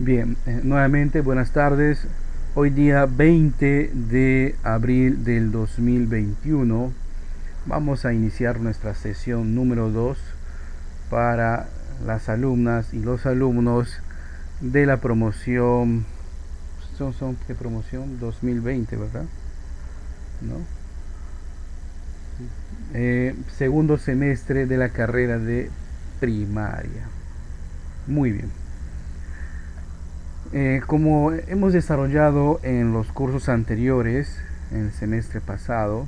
Bien, nuevamente buenas tardes. Hoy día 20 de abril del 2021 vamos a iniciar nuestra sesión número 2 para las alumnas y los alumnos de la promoción. Son ¿qué promoción? 2020, ¿verdad? ¿No? Segundo semestre de la carrera de primaria. Muy bien. Como hemos desarrollado en los cursos anteriores, en el semestre pasado,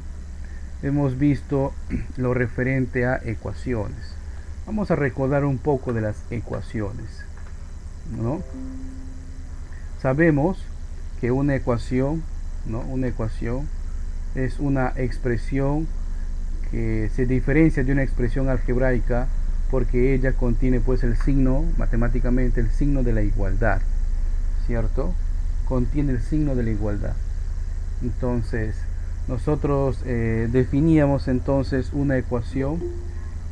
hemos visto lo referente a ecuaciones. Vamos a recordar un poco de las ecuaciones, ¿no? Sabemos que una ecuación, ¿no? Una ecuación es una expresión que se diferencia de una expresión algebraica porque ella contiene pues el signo, matemáticamente el signo de la igualdad, ¿cierto? Contiene el signo de la igualdad. Entonces, nosotros definíamos entonces una ecuación.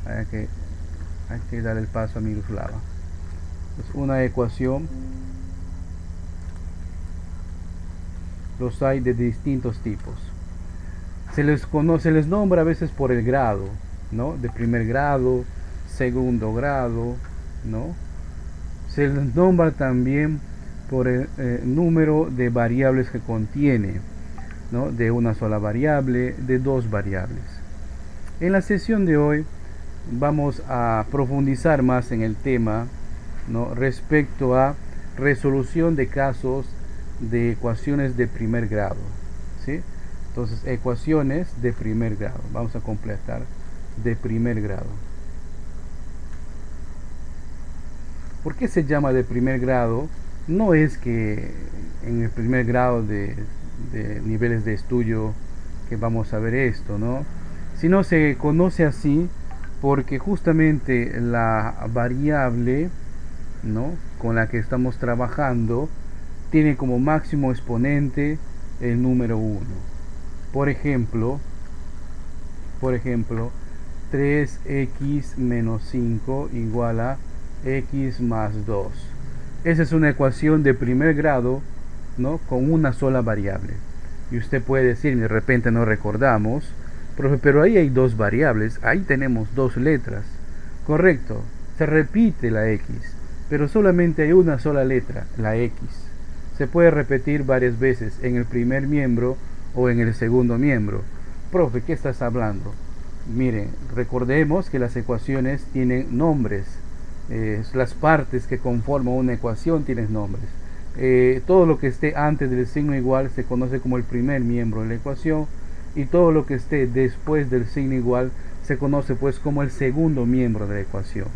Hay que dar el paso a Miroslava. Pues una ecuación los hay de distintos tipos. Se les nombra a veces por el grado, ¿no? De primer grado, segundo grado, ¿no? Se les nombra también por el número de variables que contiene, ¿no? De una sola variable, de dos variables. En la sesión de hoy vamos a profundizar más en el tema, ¿no? Respecto a resolución de casos de ecuaciones de primer grado, ¿sí? Entonces, ecuaciones de primer grado. Vamos a completar de primer grado. ¿Por qué se llama de primer grado? No es que en el primer grado de niveles de estudio que vamos a ver esto, ¿no? Sino se conoce así porque justamente la variable, ¿no? Con la que estamos trabajando tiene como máximo exponente el número 1. Por ejemplo, 3x menos 5 igual a x más 2. Esa es una ecuación de primer grado, ¿no? Con una sola variable. Y usted puede decir, de repente no recordamos, profe, pero ahí hay dos variables, ahí tenemos dos letras. Correcto, se repite la x, pero solamente hay una sola letra, la x. Se puede repetir varias veces en el primer miembro o en el segundo miembro. Profe, ¿qué estás hablando? Miren, recordemos que las ecuaciones tienen nombres. Las partes que conforman una ecuación tienen nombres. Todo lo que esté antes del signo igual se conoce como el primer miembro de la ecuación, y todo lo que esté después del signo igual se conoce pues como el segundo miembro de la ecuación.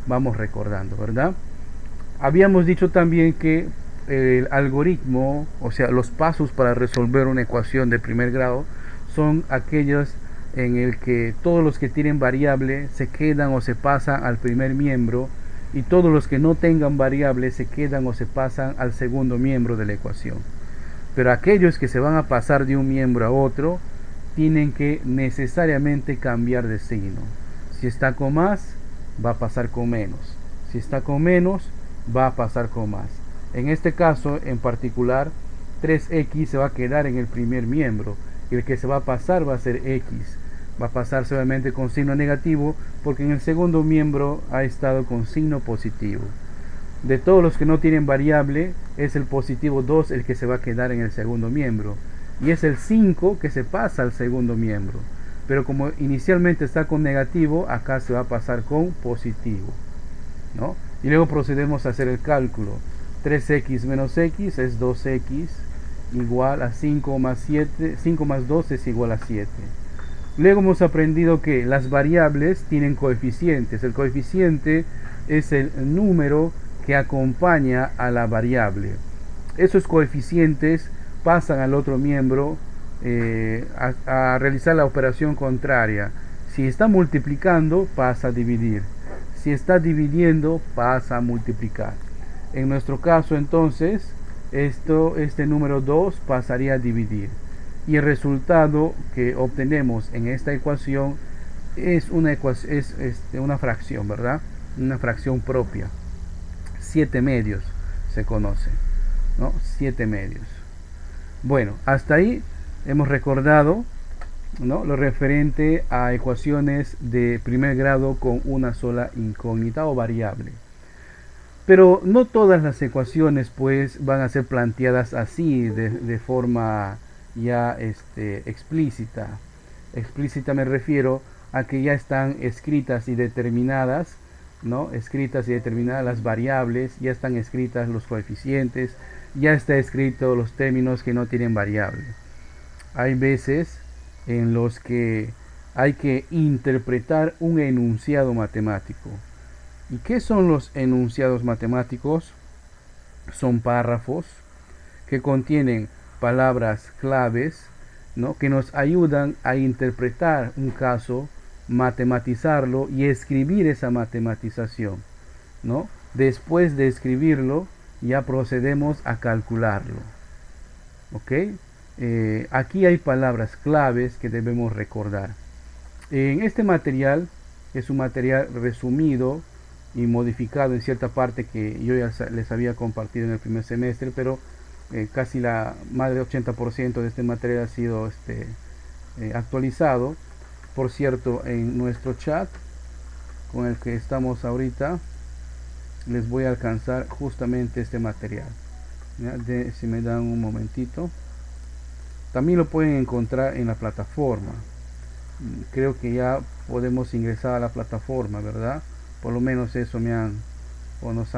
Vamos recordando, ¿verdad? Habíamos dicho también que el algoritmo, o sea, los pasos para resolver una ecuación de primer grado son aquellos en el que todos los que tienen variable se quedan o se pasan al primer miembro, y todos los que no tengan variable se quedan o se pasan al segundo miembro de la ecuación. Pero aquellos que se van a pasar de un miembro a otro tienen que necesariamente cambiar de signo. Si está con más, va a pasar con menos. Si está con menos, va a pasar con más. En este caso en particular, 3x se va a quedar en el primer miembro, y el que se va a pasar va a ser x. Va a pasar solamente con signo negativo porque en el segundo miembro ha estado con signo positivo. De todos los que no tienen variable, es el positivo 2 el que se va a quedar en el segundo miembro, y es el 5 que se pasa al segundo miembro. Pero como inicialmente está con negativo, acá se va a pasar con positivo, ¿no? Y luego procedemos a hacer el cálculo. 3x menos x es 2x igual a 5 más 7, 5 más 2 es igual a 7. Luego hemos aprendido que las variables tienen coeficientes. El coeficiente es el número que acompaña a la variable. Esos coeficientes pasan al otro miembro a realizar la operación contraria. Si está multiplicando, pasa a dividir. Si está dividiendo, pasa a multiplicar. En nuestro caso entonces, este número 2 pasaría a dividir. Y el resultado que obtenemos en esta ecuación es una fracción, ¿verdad? Una fracción propia. 7 medios. se conoce, ¿no? 7 medios. Bueno, hasta ahí hemos recordado, ¿no?, lo referente a ecuaciones de primer grado con una sola incógnita o variable. Pero no todas las ecuaciones pues van a ser planteadas así de forma ya explícita. Explícita me refiero a que ya están escritas y determinadas, ¿no? Escritas y determinadas las variables, ya están escritas los coeficientes, ya está escrito los términos que no tienen variable. Hay veces en los que hay que interpretar un enunciado matemático. ¿Y qué son los enunciados matemáticos? Son párrafos que contienen palabras claves, ¿no?, que nos ayudan a interpretar un caso, matematizarlo y escribir esa matematización, ¿no? Después de escribirlo, ya procedemos a calcularlo. ¿Ok? Aquí hay palabras claves que debemos recordar. En este material, es un material resumido y modificado en cierta parte que yo ya les había compartido en el primer semestre, pero casi más del 80% de este material ha sido actualizado. Por cierto, en nuestro chat con el que estamos ahorita, les voy a alcanzar justamente este material. Si me dan un momentito. También lo pueden encontrar en la plataforma. Creo que ya podemos ingresar a la plataforma, ¿verdad? Por lo menos eso nos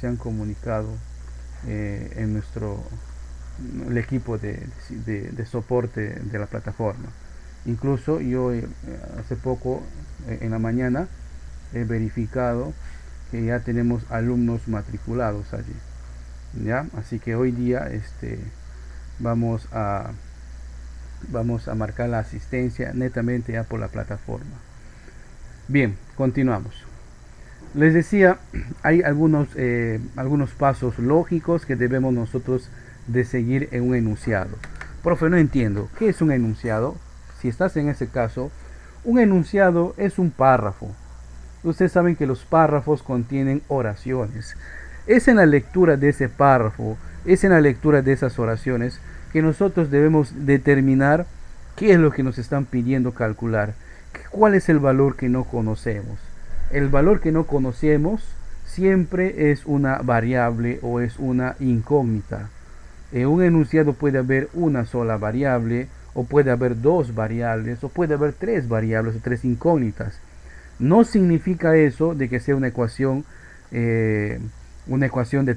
han comunicado en el equipo de soporte de la plataforma. Incluso yo hace poco, en la mañana, he verificado que ya tenemos alumnos matriculados allí, ¿ya? Así que hoy día vamos a marcar la asistencia netamente ya por la plataforma. Bien, continuamos. Les decía, hay algunos pasos lógicos que debemos nosotros de seguir en un enunciado. Profe, no entiendo, ¿qué es un enunciado? Si estás en ese caso, un enunciado es un párrafo. Ustedes saben que los párrafos contienen oraciones. Es en la lectura de ese párrafo, es en la lectura de esas oraciones que nosotros debemos determinar qué es lo que nos están pidiendo calcular, cuál es el valor que no conocemos. El valor que no conocemos siempre es una variable o es una incógnita. En un enunciado puede haber una sola variable, o puede haber dos variables, o puede haber tres variables o tres incógnitas. No significa eso de que sea una ecuación de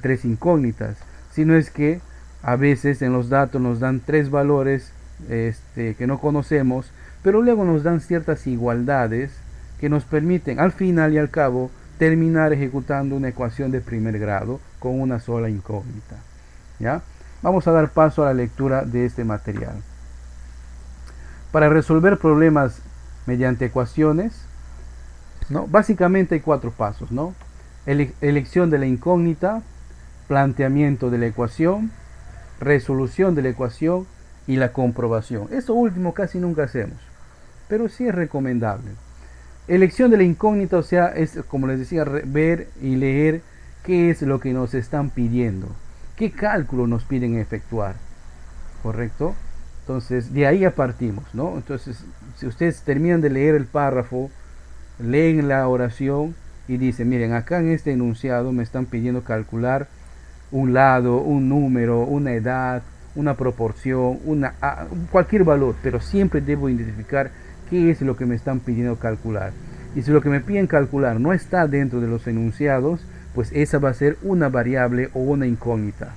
tres incógnitas, sino es que a veces en los datos nos dan tres valores que no conocemos, pero luego nos dan ciertas igualdades que nos permiten al final y al cabo terminar ejecutando una ecuación de primer grado con una sola incógnita. ¿Ya? Vamos a dar paso a la lectura de este material. Para resolver problemas mediante ecuaciones, ¿no?, básicamente hay 4 pasos, ¿no? Elección de la incógnita, planteamiento de la ecuación, resolución de la ecuación y la comprobación. Esto último casi nunca hacemos, pero sí es recomendable. Elección de la incógnita, o sea, es, como les decía, ver y leer qué es lo que nos están pidiendo, qué cálculo nos piden efectuar, ¿correcto? Entonces, de ahí ya partimos, ¿no? Entonces, si ustedes terminan de leer el párrafo, leen la oración y dicen, miren, acá en este enunciado me están pidiendo calcular un lado, un número, una edad, una proporción, cualquier valor, pero siempre debo identificar qué es lo que me están pidiendo calcular. Y si lo que me piden calcular no está dentro de los enunciados, pues esa va a ser una variable o una incógnita.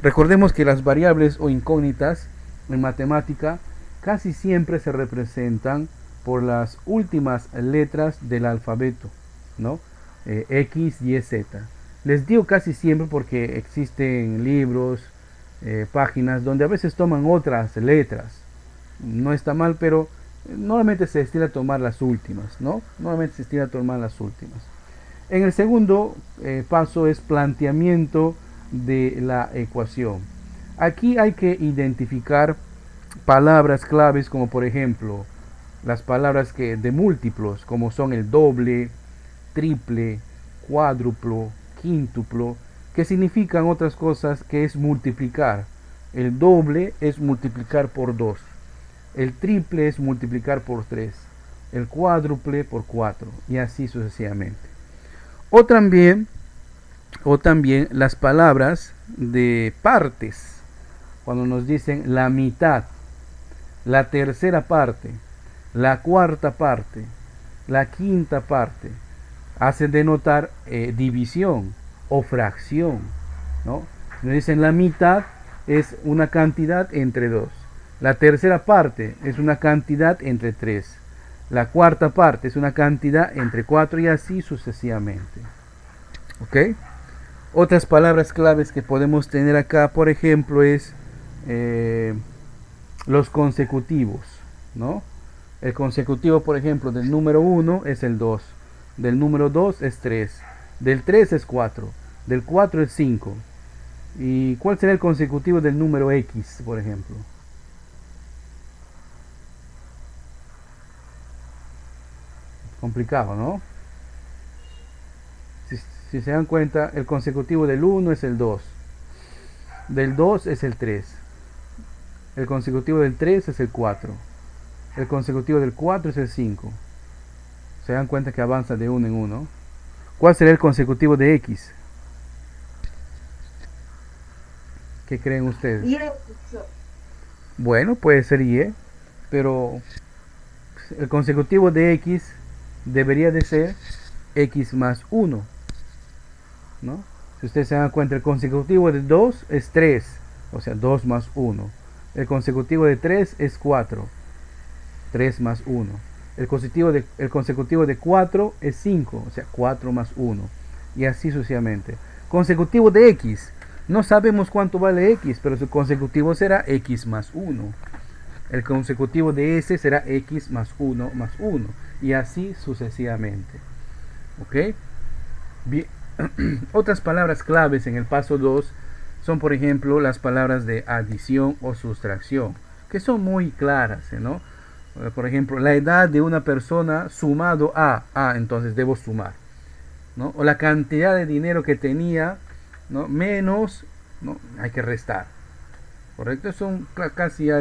Recordemos que las variables o incógnitas en matemática casi siempre se representan por las últimas letras del alfabeto, ¿no? X, Y, Z. Les digo casi siempre porque existen libros, páginas donde a veces toman otras letras. No está mal, pero normalmente se estila tomar las últimas, ¿no? Normalmente se estila tomar las últimas. En el segundo paso es planteamiento de la ecuación. Aquí hay que identificar palabras claves como por ejemplo las palabras de múltiplos como son el doble, triple, cuádruplo, quíntuplo, que significan otras cosas, que es multiplicar. El doble es multiplicar por 2. El triple es multiplicar por 3. El cuádruple por 4. Y así sucesivamente. O también las palabras de partes. Cuando nos dicen la mitad, la tercera parte, la cuarta parte, la quinta parte, hacen denotar división o fracción, ¿no? Nos dicen la mitad es una cantidad entre 2. La tercera parte es una cantidad entre 3. La cuarta parte es una cantidad entre 4 y así sucesivamente. ¿Ok? Otras palabras claves que podemos tener acá, por ejemplo, es los consecutivos, ¿no? El consecutivo, por ejemplo, del número 1 es el 2, del número 2 es 3, del 3 es 4, del 4 es 5. ¿Y cuál será el consecutivo del número X, por ejemplo? Complicado, ¿no? Si se dan cuenta, el consecutivo del 1 es el 2, del 2 es el 3, el consecutivo del 3 es el 4, el consecutivo del 4 es el 5. Se dan cuenta que avanza de uno en uno. ¿Cuál será el consecutivo de X? ¿Qué creen ustedes? Bueno, puede ser Y, pero el consecutivo de X debería de ser X más 1, ¿no? Si ustedes se dan cuenta, el consecutivo de 2 es 3, o sea, 2 más 1. El consecutivo de 3 es 4, 3 más 1. El consecutivo de 4 es 5, o sea, 4 más 1. Y así sucesivamente. Consecutivo de X. No sabemos cuánto vale X, pero su consecutivo será X más 1. El consecutivo de S será X más 1 más 1. Y así sucesivamente. ¿Ok? Bien. Otras palabras claves en el paso 2 son, por ejemplo, las palabras de adición o sustracción, que son muy claras, ¿no? Por ejemplo, la edad de una persona sumado a, entonces debo sumar, ¿no? O la cantidad de dinero que tenía, ¿no? Menos, ¿no? Hay que restar, ¿correcto? Son casi ya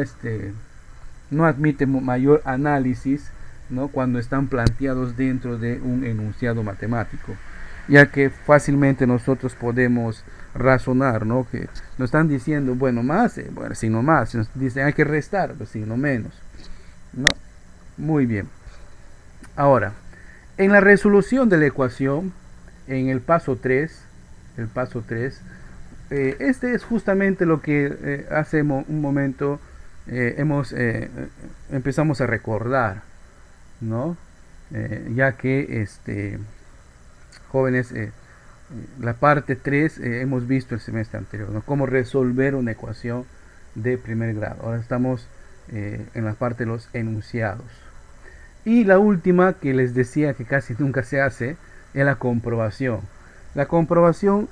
no admite mayor análisis, ¿no? Cuando están planteados dentro de un enunciado matemático, ya que fácilmente nosotros podemos razonar, ¿no? Que nos están diciendo, bueno, más, bueno, si no más, nos dicen hay que restar, pues si no menos, ¿no? Muy bien. Ahora, en la resolución de la ecuación, en el paso 3, este es justamente lo que hace un momento empezamos a recordar, ¿no? Ya que jóvenes, la parte 3 hemos visto el semestre anterior, ¿no? Cómo resolver una ecuación de primer grado. Ahora estamos en la parte de los enunciados. Y la última que les decía que casi nunca se hace es la comprobación. La comprobación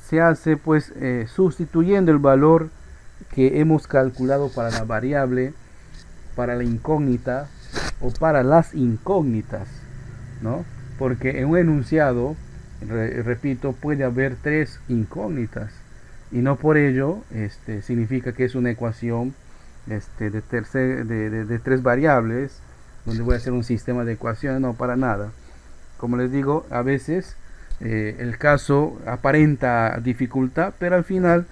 se hace pues sustituyendo el valor que hemos calculado para la variable, para la incógnita o para las incógnitas, ¿no? Porque en un enunciado, repito, puede haber 3 incógnitas y no por ello significa que es una ecuación de 3 variables donde voy a hacer un sistema de ecuaciones. No, para nada. Como les digo, a veces el caso aparenta dificultad, pero al final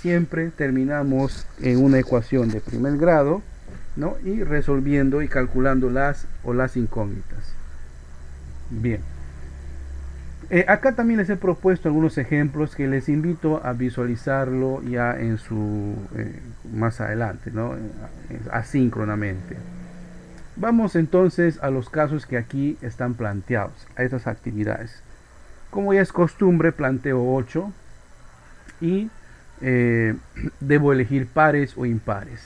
siempre terminamos en una ecuación de primer grado, ¿no? Y resolviendo y calculando las incógnitas. Bien. Acá también les he propuesto algunos ejemplos que les invito a visualizarlo ya en su más adelante, ¿no? Asíncronamente. Vamos entonces a los casos que aquí están planteados, a estas actividades. Como ya es costumbre, planteo 8 y debo elegir pares o impares.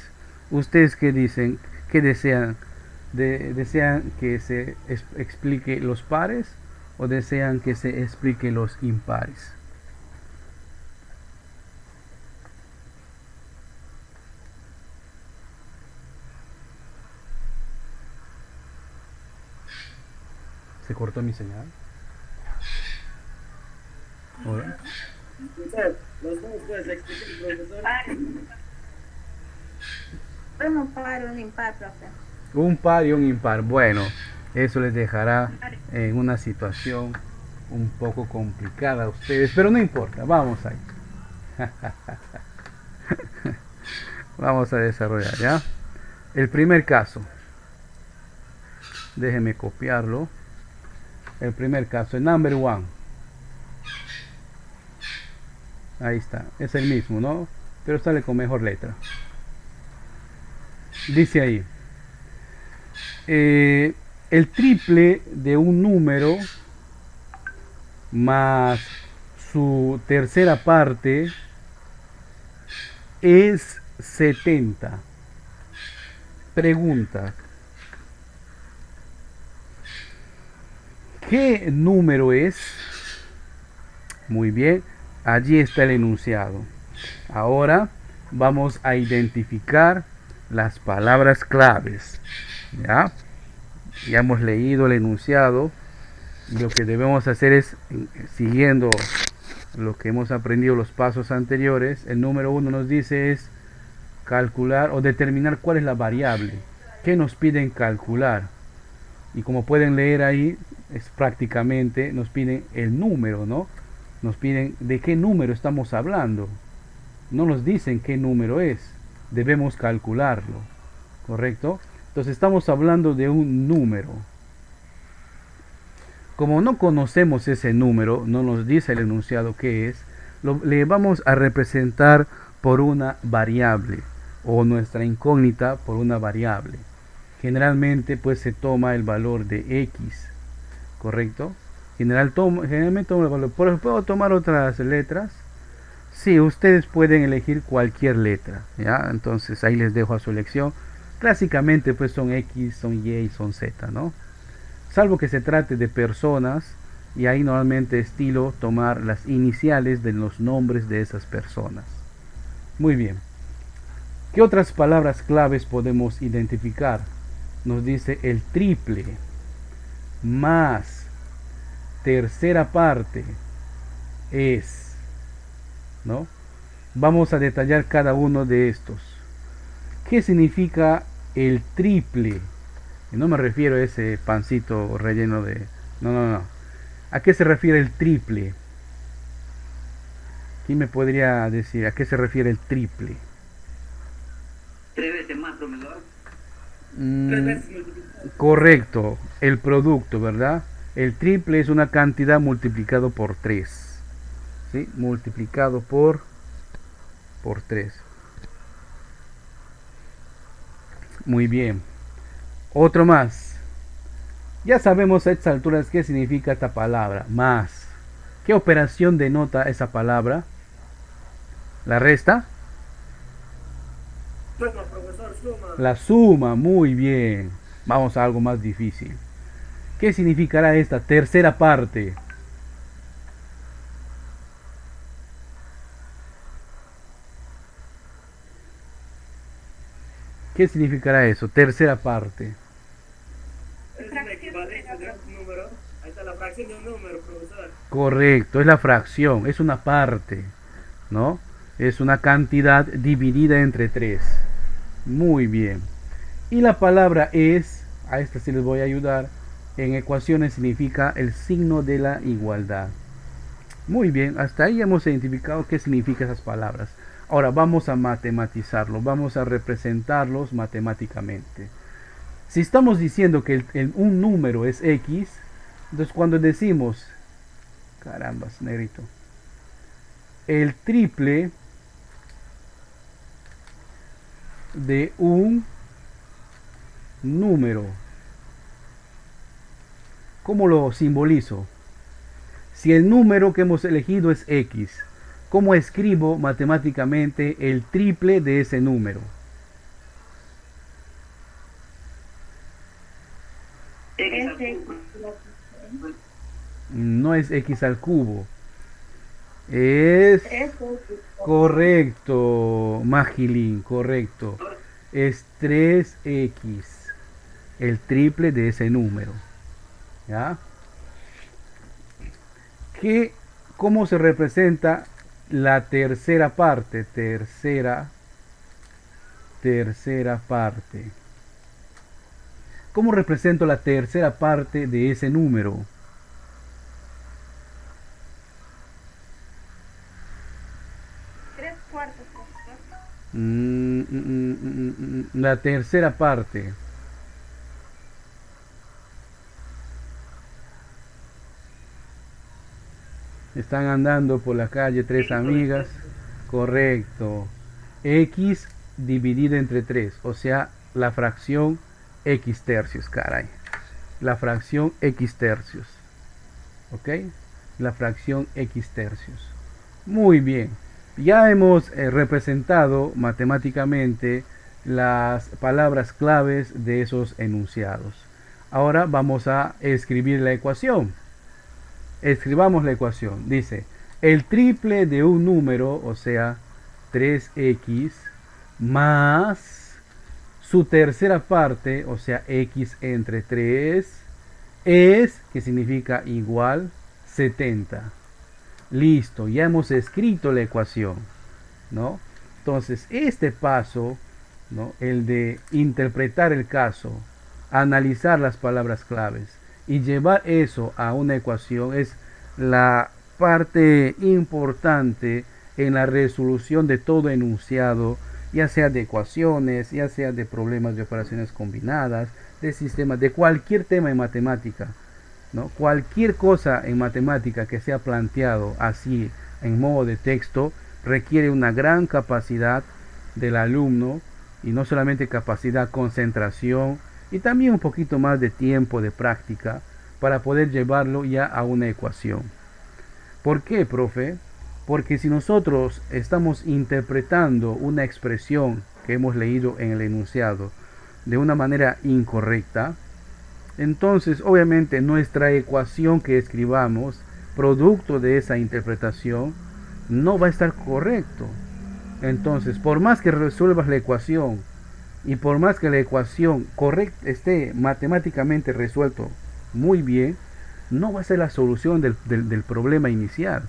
¿Ustedes qué dicen? ¿Qué desean? ¿Desean que se explique los pares o desean que se explique los impares? ¿Se cortó mi señal? Hola. Profesor, los dos puedes explicar, profesor. Un par, un impar, profe. Un par y un impar. Bueno, eso les dejará en una situación un poco complicada a ustedes, pero no importa, vamos ahí. Vamos a desarrollar, ¿ya? El primer caso, déjenme copiarlo. El primer caso, el number one. Ahí está, es el mismo, ¿no? Pero sale con mejor letra. Dice ahí, eh, el triple de un número más su tercera parte es 70. Pregunta, ¿qué número es? Muy bien, allí está el enunciado. Ahora vamos a identificar las palabras claves. ¿Ya? Ya hemos leído el enunciado. Y lo que debemos hacer es, siguiendo lo que hemos aprendido los pasos anteriores, el número uno nos dice es calcular o determinar cuál es la variable que nos piden calcular. Y como pueden leer ahí, es prácticamente nos piden el número, ¿no? Nos piden de qué número estamos hablando. No nos dicen qué número es. Debemos calcularlo, ¿correcto? Entonces estamos hablando de un número. Como no conocemos ese número, no nos dice el enunciado qué es, le vamos a representar por una variable o nuestra incógnita por una variable. Generalmente pues se toma el valor de x, ¿correcto? Generalmente toma el valor. ¿Puedo tomar otras letras? Sí, ustedes pueden elegir cualquier letra, ¿ya? Entonces ahí les dejo a su elección. Clásicamente pues son x, son y y son z, ¿no? Salvo que se trate de personas, y ahí normalmente estilo tomar las iniciales de los nombres de esas personas. Muy bien. ¿Qué otras palabras claves podemos identificar? Nos dice el triple más tercera parte es, ¿no? Vamos a detallar cada uno de estos. ¿Qué significa el triple? Y no me refiero a ese pancito relleno de... No, no, no. ¿A qué se refiere el triple? ¿Quién me podría decir a qué se refiere el triple? Tres veces más, profesor. Tres Mm, veces multiplicado, profesor. correcto, el producto, ¿verdad? El triple es una cantidad multiplicado por 3. ¿Sí? Multiplicado por 3. Muy bien. Otro más. Ya sabemos a estas alturas qué significa esta palabra, más. ¿Qué operación denota esa palabra? ¿La resta? Suma, profesor, suma. La suma, muy bien. Vamos a algo más difícil. ¿Qué significará esta tercera parte? ¿Qué significará eso? Tercera parte. Es una equivalencia de un número. Ahí está la fracción de un número, profesor. Correcto, es la fracción, es una parte, ¿no? Es una cantidad dividida entre 3. Muy bien. Y la palabra es, a esta sí les voy a ayudar, en ecuaciones significa el signo de la igualdad. Muy bien, hasta ahí hemos identificado qué significan esas palabras. Ahora vamos a matematizarlo, vamos a representarlos matemáticamente. Si estamos diciendo que un número es x, entonces cuando decimos, carambas, negrito, el triple de un número, ¿cómo lo simbolizo? Si el número que hemos elegido es x, ¿cómo escribo matemáticamente el triple de ese número? X al Ese, cubo. No es x al cubo, es ese, correcto, Magilín, correcto. Es 3x, el triple de ese número. ¿Ya? ¿Qué, ¿Cómo se representa la tercera parte, tercera parte. ¿Cómo represento la tercera parte de ese número? Tres cuartos, profesor. La tercera parte. Están andando por la calle tres amigas. Correcto. X dividido entre 3, o sea, la fracción X tercios, caray. La fracción X tercios. ¿Ok? La fracción X tercios. Muy bien. Ya hemos representado matemáticamente las palabras claves de esos enunciados. Ahora vamos a escribir la ecuación. Escribamos la ecuación. Dice, el triple de un número, o sea, 3x, más su tercera parte, o sea, x entre 3, es, que significa igual, 70. Listo, ya hemos escrito la ecuación, ¿no? Entonces, este paso, ¿no? El de interpretar el caso, analizar las palabras claves y llevar eso a una ecuación es la parte importante en la resolución de todo enunciado, ya sea de ecuaciones, ya sea de problemas de operaciones combinadas, de sistemas, de cualquier tema en matemática, ¿no? Cualquier cosa en matemática que sea planteado así en modo de texto requiere una gran capacidad del alumno, y no solamente capacidad, concentración y también un poquito más de tiempo de práctica para poder llevarlo ya a una ecuación. ¿Por qué, profe? Porque si nosotros estamos interpretando una expresión que hemos leído en el enunciado de una manera incorrecta, entonces obviamente nuestra ecuación que escribamos, producto de esa interpretación, no va a estar correcto. Entonces, por más que resuelvas la ecuación y por más que la ecuación correcta esté matemáticamente resuelto muy bien, no va a ser la solución del problema inicial,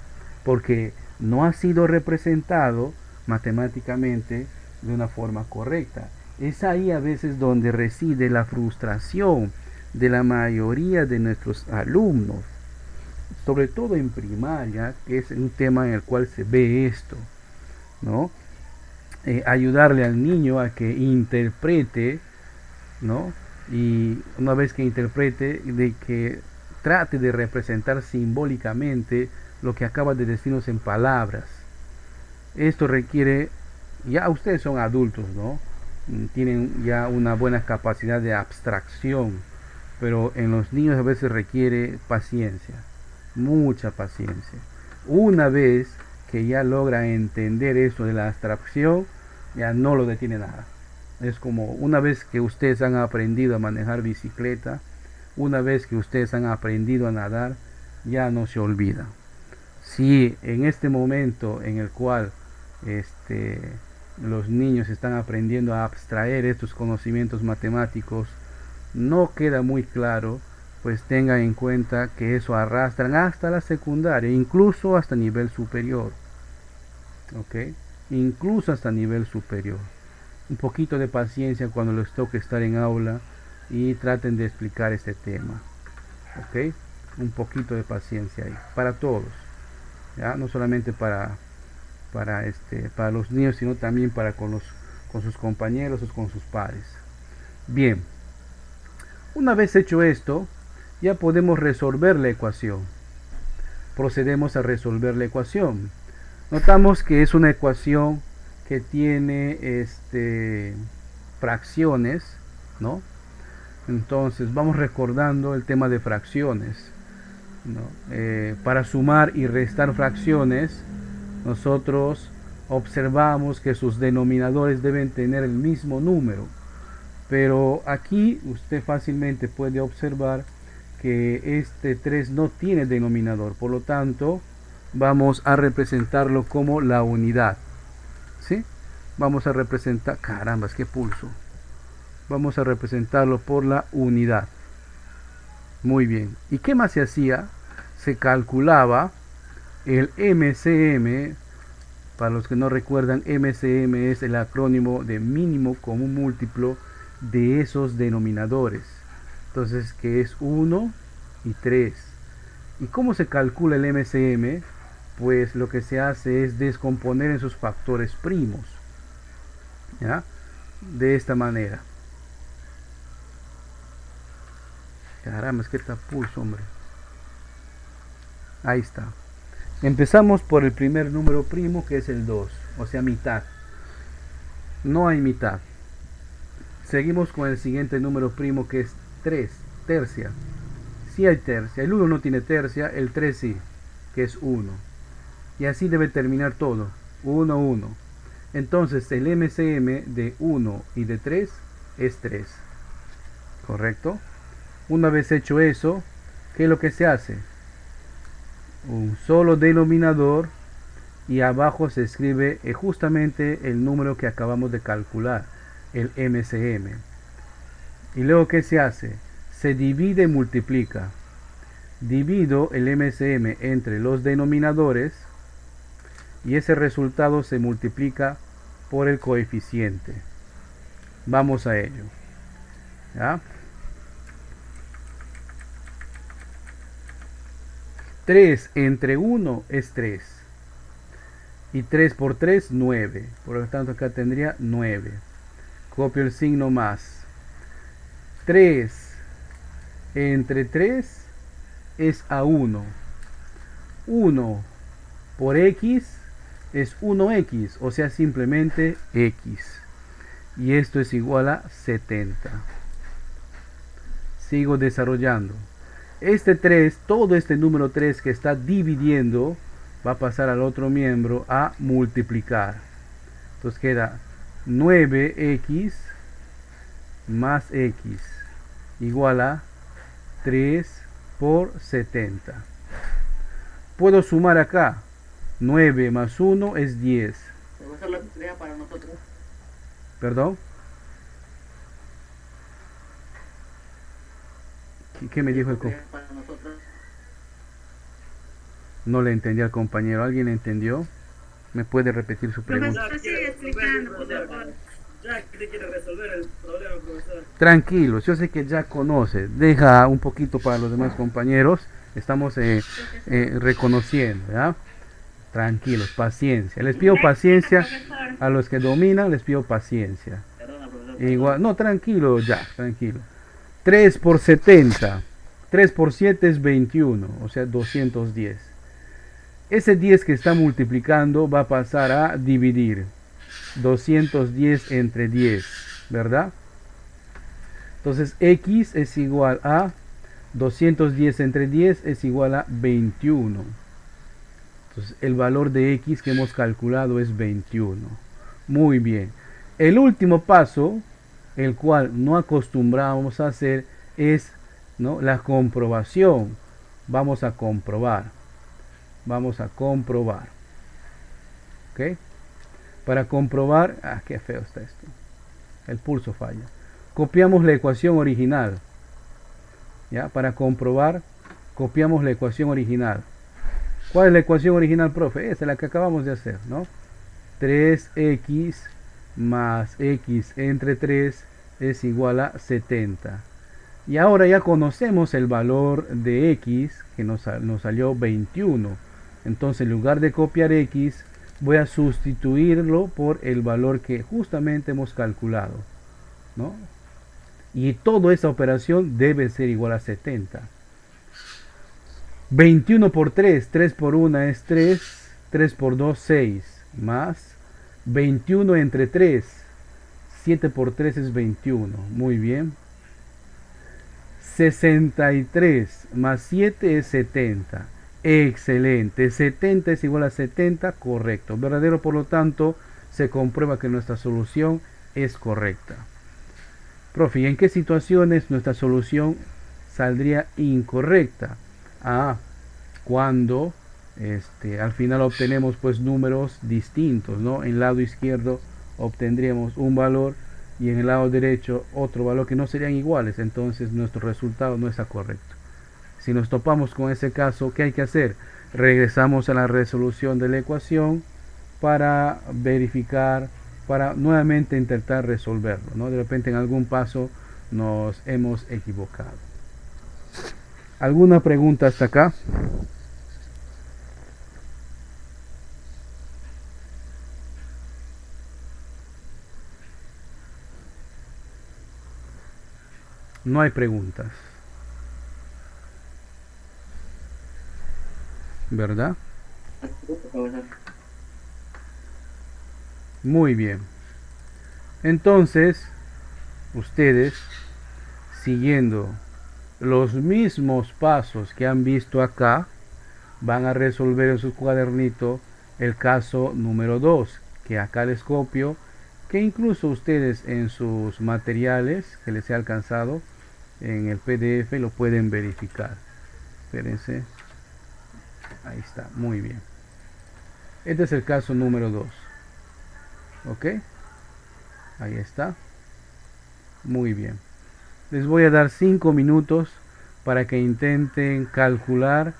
porque no ha sido representado matemáticamente de una forma correcta. Es ahí a veces donde reside la frustración de la mayoría de nuestros alumnos, sobre todo en primaria, que es un tema en el cual se ve esto, ¿no? Ayudarle al niño a que interprete, ¿no? Y una vez que interprete, de que trate de representar simbólicamente lo que acaba de decirnos en palabras. Esto requiere, ya ustedes son adultos, ¿no? Tienen ya una buena capacidad de abstracción, pero en los niños a veces requiere paciencia, mucha paciencia. Una vez que ya logra entender eso de la abstracción, ya no lo detiene nada. Es como una vez que ustedes han aprendido a manejar bicicleta, una vez que ustedes han aprendido a nadar, ya no se olvida. Si en este momento en el cual los niños están aprendiendo a abstraer estos conocimientos matemáticos, no queda muy claro, pues tengan en cuenta que eso arrastran hasta la secundaria, incluso hasta nivel superior. ¿Ok? Incluso hasta nivel superior. Un poquito de paciencia cuando les toque estar en aula y traten de explicar este tema. ¿Ok? Un poquito de paciencia ahí, para todos. ¿Ya? No solamente para los niños, sino también para con sus compañeros o con sus pares. Bien. Una vez hecho esto, ya podemos resolver la ecuación. Procedemos a resolver la ecuación. Notamos que es una ecuación que tiene fracciones, ¿no? Entonces vamos recordando el tema de fracciones, ¿no? Para sumar y restar fracciones, nosotros observamos que sus denominadores deben tener el mismo número. Pero aquí usted fácilmente puede observar que este 3 no tiene denominador, por lo tanto vamos a representarlo como la unidad. ¿Sí? Vamos a representar, carambas, qué pulso. Vamos a representarlo por la unidad. Muy bien. ¿Y qué más se hacía? Se calculaba el MCM Para los que no recuerdan, MCM es el acrónimo de mínimo común múltiplo de esos denominadores. Entonces, que es 1 y 3. ¿Y cómo se calcula el MCM? Pues lo que se hace es descomponer en sus factores primos, ¿ya? De esta manera. Caramba, es que está pulso, hombre. Ahí está. Empezamos por el primer número primo, que es el 2, o sea, mitad. No hay mitad. Seguimos con el siguiente número primo, que es 3, tercia. Sí hay tercia. El 1 no tiene tercia, el 3 sí, que es 1. Y así debe terminar todo. 1, 1. Entonces el MCM de 1 y de 3 es 3. ¿Correcto? Una vez hecho eso, ¿qué es lo que se hace? Un solo denominador y abajo se escribe justamente el número que acabamos de calcular, el MCM. Y luego, ¿qué se hace? Se divide y multiplica. Divido el MCM entre los denominadores y ese resultado se multiplica por el coeficiente. Vamos a ello. ¿Ya? 3 entre 1 es 3. Y 3 por 3, 9. Por lo tanto, acá tendría 9. Copio el signo más. 3 entre 3 es a 1. 1 por x es 1x, o sea, simplemente x. Y esto es igual a 70. Sigo desarrollando. Este 3, todo este número 3 que está dividiendo, va a pasar al otro miembro a multiplicar. Entonces queda 9x más x igual a 3 por 70. Puedo sumar acá. 9 más 1 es 10. Profesor, la tarea para nosotros. ¿Perdón? ¿Qué me dijo el compañero? Para nosotros. No le entendí al compañero. ¿Alguien entendió? ¿Me puede repetir su pregunta? Profesor, sigue explicando, por favor. Jack te quiere resolver el problema, profesor. Tranquilos, yo sé que ya conoce. Deja un poquito para los demás compañeros. Estamos reconociendo, ¿ya? Tranquilos, paciencia. Les pido paciencia a los que dominan, les pido paciencia. Perdona, profesor. Igual, no, tranquilo, ya, tranquilo. 3 por 70. 3 por 7 es 21, o sea, 210. Ese 10 que está multiplicando va a pasar a dividir. 210 entre 10, ¿verdad? Entonces, x es igual a 210 entre 10 es igual a 21. Entonces, el valor de x que hemos calculado es 21. Muy bien. El último paso, el cual no acostumbramos a hacer, es, ¿no?, la comprobación. Vamos a comprobar. Vamos a comprobar. ¿Ok? Para comprobar, qué feo está esto. El pulso falla. Copiamos la ecuación original. ¿Ya? Para comprobar, copiamos la ecuación original. ¿Cuál es la ecuación original, profe? Esa es la que acabamos de hacer, ¿no? 3x más x entre 3 es igual a 70. Y ahora ya conocemos el valor de x, que nos salió 21. Entonces, en lugar de copiar x, voy a sustituirlo por el valor que justamente hemos calculado, ¿no? Y toda esa operación debe ser igual a 70. 21 por 3, 3 por 1 es 3, 3 por 2, 6, más 21 entre 3, 7 por 3 es 21, muy bien. 63 más 7 es 70, excelente, 70 es igual a 70, correcto, verdadero, por lo tanto, se comprueba que nuestra solución es correcta. Profe, ¿y en qué situaciones nuestra solución saldría incorrecta? Cuando al final obtenemos pues números distintos, ¿no? En el lado izquierdo obtendríamos un valor y en el lado derecho otro valor que no serían iguales, entonces nuestro resultado no está correcto. Si nos topamos con ese caso, ¿qué hay que hacer? Regresamos a la resolución de la ecuación, para verificar, para nuevamente intentar resolverlo, ¿no? De repente en algún paso nos hemos equivocado. ¿Alguna pregunta hasta acá? No hay preguntas, ¿verdad? Profesor. Muy bien. Entonces, ustedes, siguiendo los mismos pasos que han visto acá, van a resolver en su cuadernito el caso número 2, que acá les copio, que incluso ustedes en sus materiales que les he alcanzado en el PDF lo pueden verificar. Espérense. Ahí está, muy bien. Este es el caso número 2. ¿Ok? Ahí está. Muy bien. Les voy a dar 5 minutos para que intenten calcular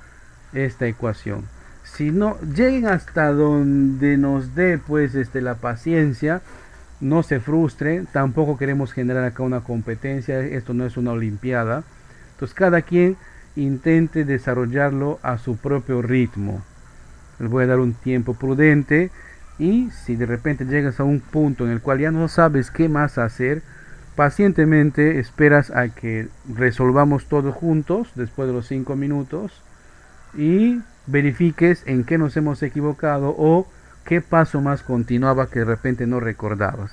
esta ecuación. Si no lleguen hasta donde nos dé pues la paciencia, no se frustren. Tampoco queremos generar acá una competencia. Esto no es una olimpiada. Entonces cada quien intente desarrollarlo a su propio ritmo. Les voy a dar un tiempo prudente, y si de repente llegas a un punto en el cual ya no sabes qué más hacer, pacientemente esperas a que resolvamos todos juntos después de los 5 minutos y verifiques en qué nos hemos equivocado o qué paso más continuaba que de repente no recordabas.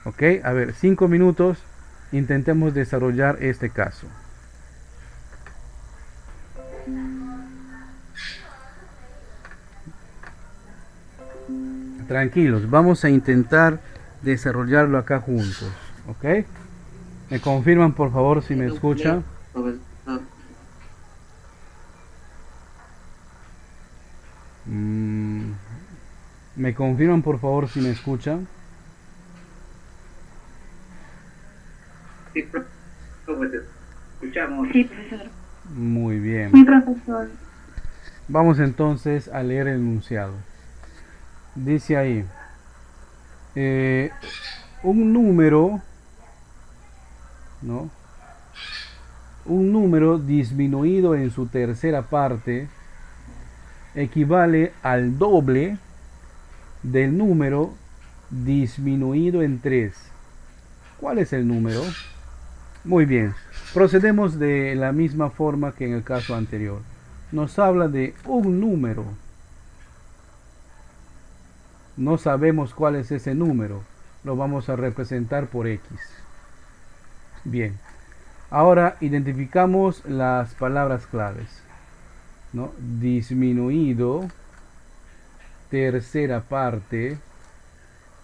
Ok, a ver, 5 minutos, intentemos desarrollar este caso. Tranquilos, vamos a intentar desarrollarlo acá juntos, ¿ok? ¿Me confirman por favor si me escuchan? Profesor. ¿Me confirman por favor si me escuchan? Sí, profesor. Escuchamos. Sí, profesor. Muy bien. Sí, profesor. Vamos entonces a leer el enunciado. Dice ahí, un número, ¿no? Un número disminuido en su tercera parte equivale al doble del número disminuido en 3. ¿Cuál es el número? Muy bien, procedemos de la misma forma que en el caso anterior. Nos habla de un número. No sabemos cuál es ese número. Lo vamos a representar por X. Bien. Ahora identificamos las palabras claves, ¿no? Disminuido, tercera parte,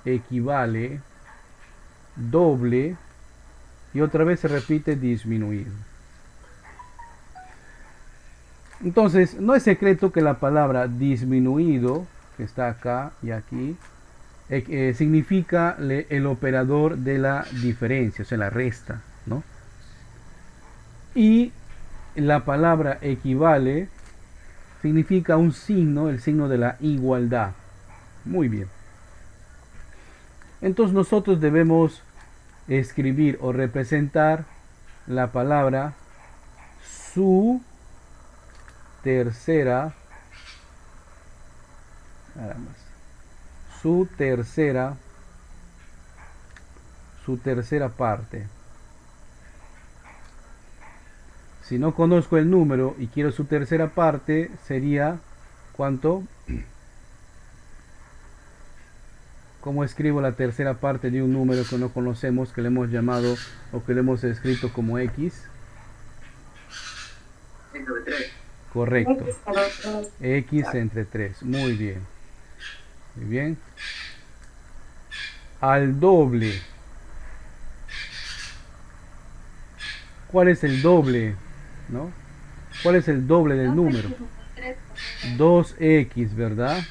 equivale, doble, y otra vez se repite disminuido. Entonces, no es secreto que la palabra disminuido, que está acá y aquí, significa el operador de la diferencia, o sea, la resta, ¿no? Y la palabra equivale significa un signo, el signo de la igualdad. Muy bien. Entonces nosotros debemos escribir o representar la palabra su tercera, nada más, su tercera parte. Si no conozco el número y quiero su tercera parte, sería ¿cuánto? ¿Cómo escribo la tercera parte de un número que no conocemos, que le hemos llamado o que le hemos escrito como X? Entre 3. Correcto. X entre 3. Muy bien. Muy bien. Al doble. ¿Cuál es el doble? ¿No? ¿Cuál es el doble del número? 2x, ¿verdad?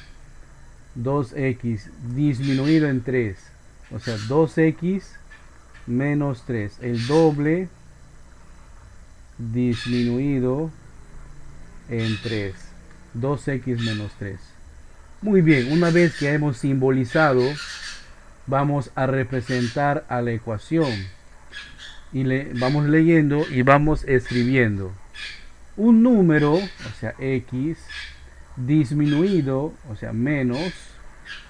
2x disminuido en 3. O sea, 2x menos 3. El doble disminuido en 3. 2x menos 3. Muy bien, una vez que hemos simbolizado, vamos a representar a la ecuación. Y vamos leyendo y vamos escribiendo. Un número, o sea, x, disminuido, o sea, menos,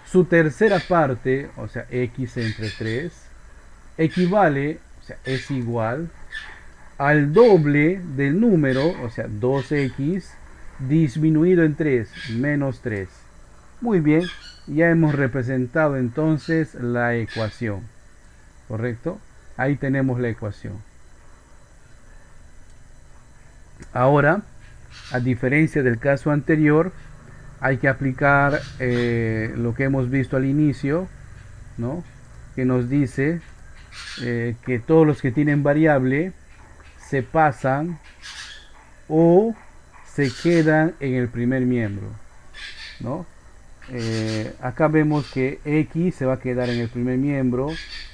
su tercera parte, o sea, x entre 3, equivale, o sea, es igual al doble del número, o sea, 2x, disminuido en 3, menos 3. Muy bien, ya hemos representado entonces la ecuación, ¿correcto? Ahí tenemos la ecuación. Ahora, a diferencia del caso anterior, hay que aplicar lo que hemos visto al inicio, ¿no? Que nos dice que todos los que tienen variable se pasan o se quedan en el primer miembro, ¿no? Acá vemos que x se va a quedar en el primer miembro,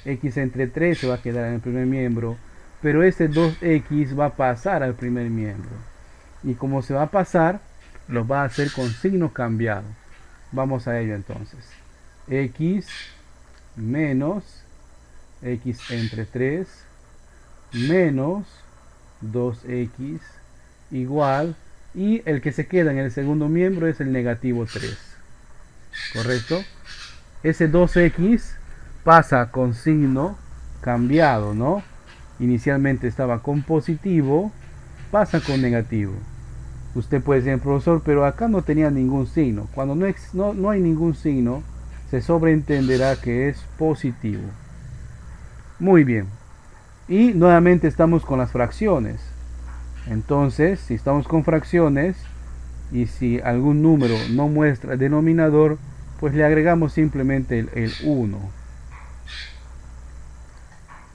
x entre 3 se va a quedar en el primer miembro, pero este 2x va a pasar al primer miembro. Y como se va a pasar, lo va a hacer con signo cambiado. Vamos a ello entonces. X menos x entre 3 menos 2x igual, y el que se queda en el segundo miembro es el negativo 3. ¿Correcto? Ese 2x pasa con signo cambiado, ¿no? Inicialmente estaba con positivo, pasa con negativo. Usted puede decir, profesor, pero acá no tenía ningún signo. Cuando no hay ningún signo, se sobreentenderá que es positivo. Muy bien. Y nuevamente estamos con las fracciones. Entonces, si estamos con fracciones y si algún número no muestra denominador, pues le agregamos simplemente el 1.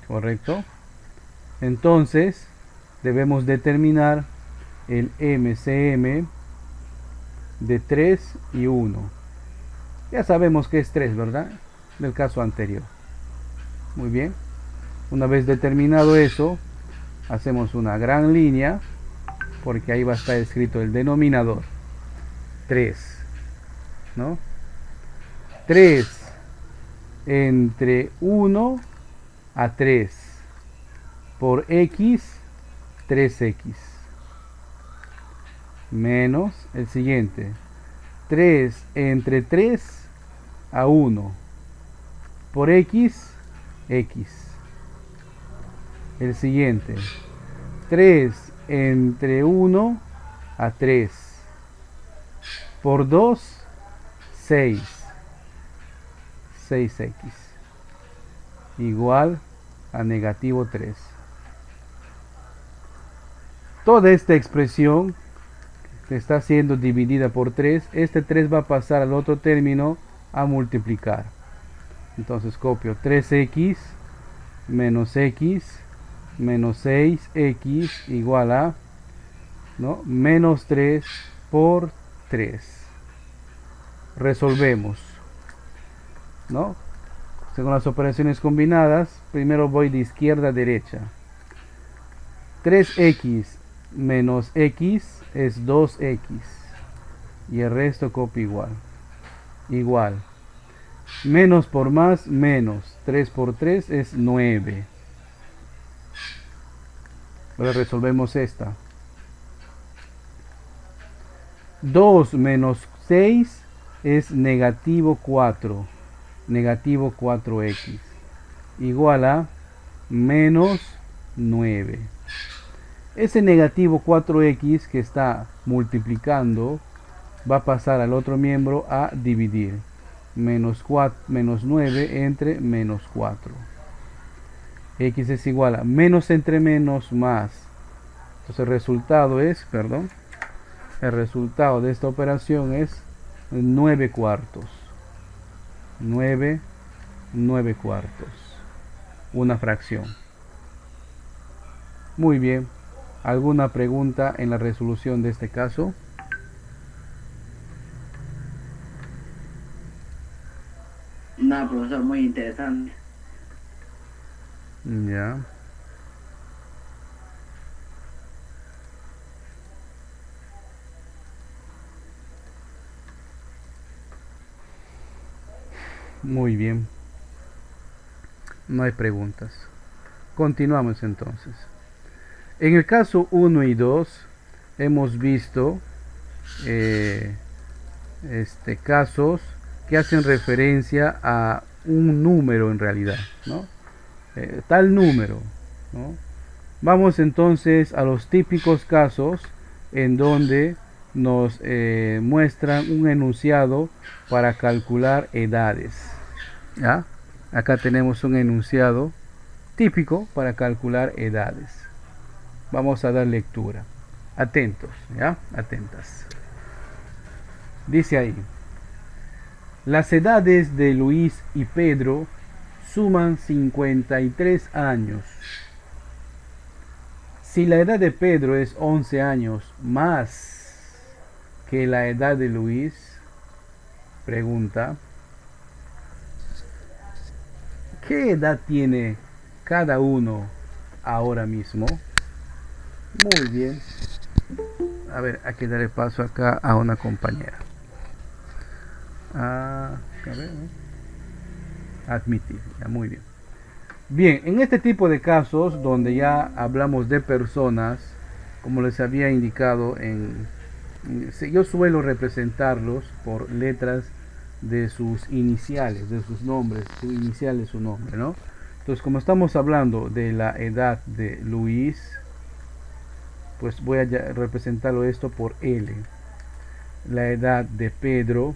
¿Correcto? Entonces, debemos determinar el MCM de 3 y 1. Ya sabemos que es 3, ¿verdad? Del caso anterior. Muy bien. Una vez determinado eso, hacemos una gran línea, porque ahí va a estar escrito el denominador. 3, ¿no? 3 entre 1 a 3 por x, 3x. Menos el siguiente. 3 entre 3 a 1 por x, x. El siguiente. 3 entre 1 a 3 por 2, 6. 6x igual a negativo 3. Toda esta expresión que está siendo dividida por 3, este 3 va a pasar al otro término a multiplicar. Entonces copio 3x menos x menos 6x igual a, ¿no?, menos 3 por 3. Resolvemos, ¿no? Según las operaciones combinadas, primero voy de izquierda a derecha. 3x menos x es 2x. Y el resto copio igual. Igual. Menos por más, menos. 3 por 3 es 9. Ahora resolvemos esta. 2 menos 6 es negativo 4. Negativo 4x. Igual a menos 9. Ese negativo 4x que está multiplicando va a pasar al otro miembro a dividir. Menos 9 entre menos 4. X es igual a menos entre menos más. Entonces el resultado es, el resultado de esta operación es 9 cuartos. 9 cuartos. Una fracción. Muy bien. ¿Alguna pregunta en la resolución de este caso? No, profesor, muy interesante. Ya. Muy bien. No hay preguntas. Continuamos entonces. En el caso 1 y 2 hemos visto casos que hacen referencia a un número en realidad, ¿no? Tal número, ¿no? Vamos entonces a los típicos casos en donde nos muestran un enunciado para calcular edades, ¿ya? Acá tenemos un enunciado típico para calcular edades. Vamos a dar lectura. Atentos, ¿ya? Atentas. Dice ahí: las edades de Luis y Pedro suman 53 años. Si la edad de Pedro es 11 años más que la edad de Luis, pregunta, ¿qué edad tiene cada uno ahora mismo? Muy bien. A ver, hay que darle paso acá a una compañera. A ver, ¿no? Admitir, ya, muy bien. Bien, en este tipo de casos donde ya hablamos de personas, como les había indicado, yo suelo representarlos por letras de sus iniciales, de sus nombres, su inicial de su nombre, ¿no? Entonces, como estamos hablando de la edad de Luis, pues voy a representarlo esto por L. La edad de Pedro,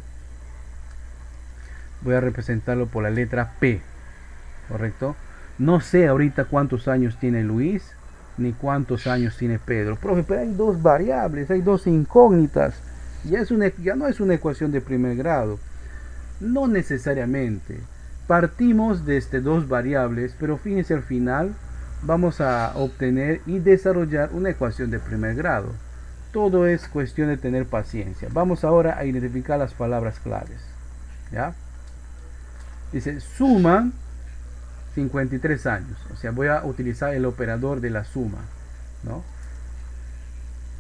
voy a representarlo por la letra P, ¿correcto? No sé ahorita cuántos años tiene Luis, ni cuántos años tiene Pedro. Profe, pero hay dos variables, hay dos incógnitas. Ya no es una ecuación de primer grado. No necesariamente. Partimos desde dos variables, pero fíjense, al final vamos a obtener y desarrollar una ecuación de primer grado. Todo es cuestión de tener paciencia. Vamos ahora a identificar las palabras claves, ¿ya? Dice, suman 53 años. O sea, voy a utilizar el operador de la suma, ¿no?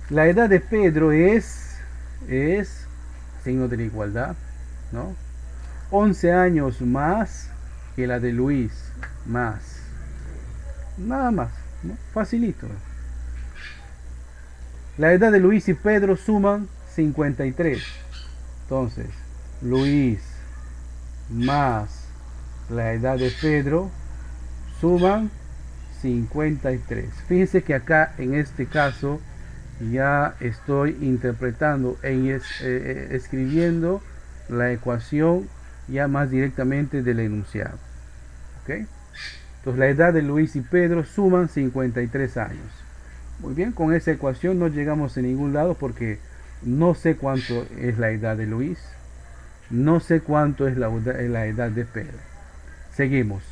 La edad de Pedro es signo de la igualdad, ¿no? 11 años más que la de Luis, más. Nada más, ¿no? Facilito. La edad de Luis y Pedro suman 53. Entonces, Luis más la edad de Pedro suman 53. Fíjense que acá en este caso ya estoy interpretando escribiendo la ecuación ya más directamente del enunciado. ¿Ok? Entonces la edad de Luis y Pedro suman 53 años. Muy bien, con esa ecuación no llegamos a ningún lado porque no sé cuánto es la edad de Luis, no sé cuánto es la edad de Pedro. Seguimos.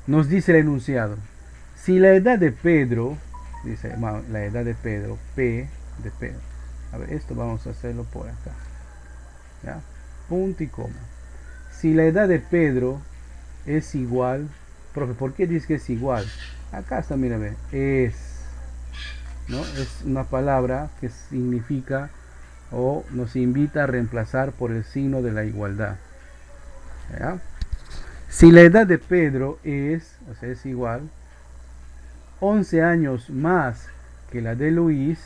Nos dice el enunciado: si la edad de Pedro, dice la edad de Pedro, P de Pedro. A ver, esto vamos a hacerlo por acá. ¿Ya? Punto y coma. Si la edad de Pedro es igual, profe, ¿por qué dice que es igual? Acá está, mírame, ¿no? Es una palabra que significa o nos invita a reemplazar por el signo de la igualdad. ¿Ya? Si la edad de Pedro es igual 11 años más que la de Luis,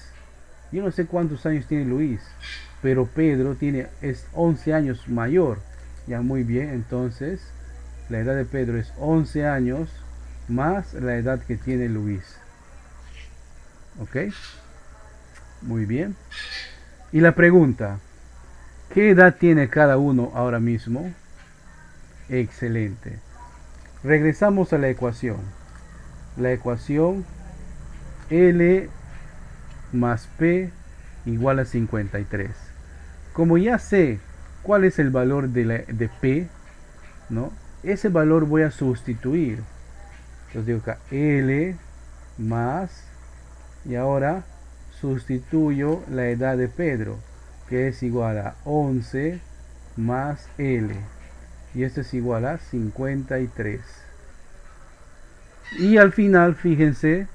yo no sé cuántos años tiene Luis, pero Pedro es 11 años mayor. Ya, muy bien, entonces la edad de Pedro es 11 años más la edad que tiene Luis. ¿Ok? Muy bien. Y la pregunta, ¿qué edad tiene cada uno ahora mismo? Excelente. Regresamos a la ecuación. La ecuación L más P igual a 53. Como ya sé cuál es el valor de P, ¿no? Ese valor voy a sustituir. Entonces digo acá L más, y ahora sustituyo la edad de Pedro, que es igual a 11 más L, y esto es igual a 53. Y al final, fíjense,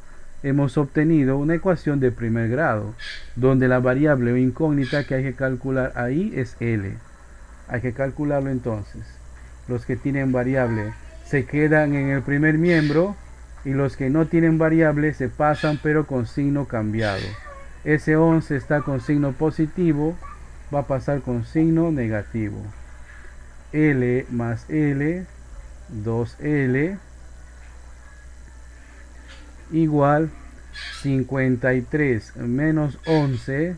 hemos obtenido una ecuación de primer grado, donde la variable o incógnita que hay que calcular ahí es L. Hay que calcularlo entonces. Los que tienen variable se quedan en el primer miembro y los que no tienen variable se pasan pero con signo cambiado. Ese 11 está con signo positivo, va a pasar con signo negativo. L más L, 2L, igual 53 menos 11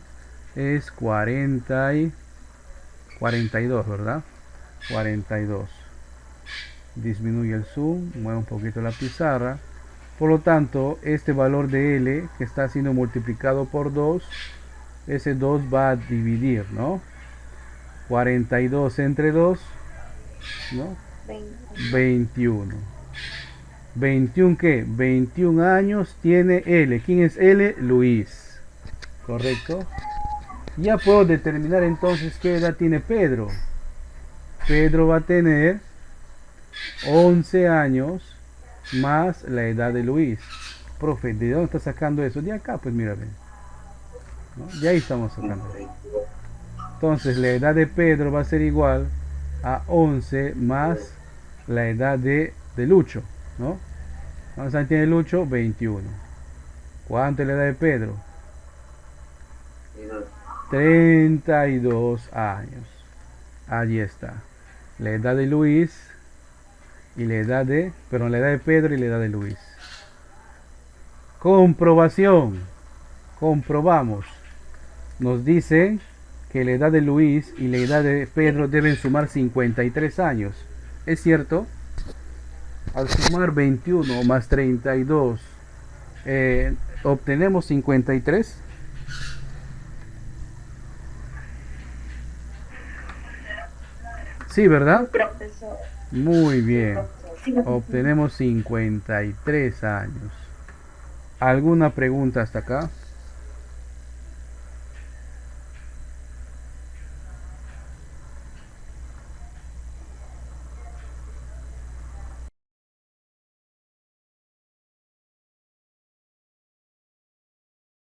es 42, ¿verdad? 42. Disminuye el zoom, mueve un poquito la pizarra. Por lo tanto, este valor de L que está siendo multiplicado por 2, ese 2 va a dividir, ¿no? 42 entre 2, ¿no? 21. ¿21 qué? 21 años tiene L. ¿Quién es L? Luis. ¿Correcto? Ya puedo determinar entonces qué edad tiene Pedro. Pedro va a tener 11 años más la edad de Luis. Profe, ¿de dónde está sacando eso? De acá, pues mira, ven, ¿no? De ahí estamos sacando. Entonces la edad de Pedro va a ser igual a 11 más la edad de Lucho, ¿no? ¿Cuántos años tiene Lucho? 21. ¿Cuánto es la edad de Pedro? 32 años. Allí está. La edad de Luis y la edad de, perdón, la edad de Pedro y la edad de Luis. Comprobación. Comprobamos. Nos dicen que la edad de Luis y la edad de Pedro deben sumar 53 años. ¿Es cierto? Al sumar 21 más 32, obtenemos 53. Sí, ¿verdad? Profesor. Muy bien. Sí, profesor. Obtenemos 53 años. ¿Alguna pregunta hasta acá?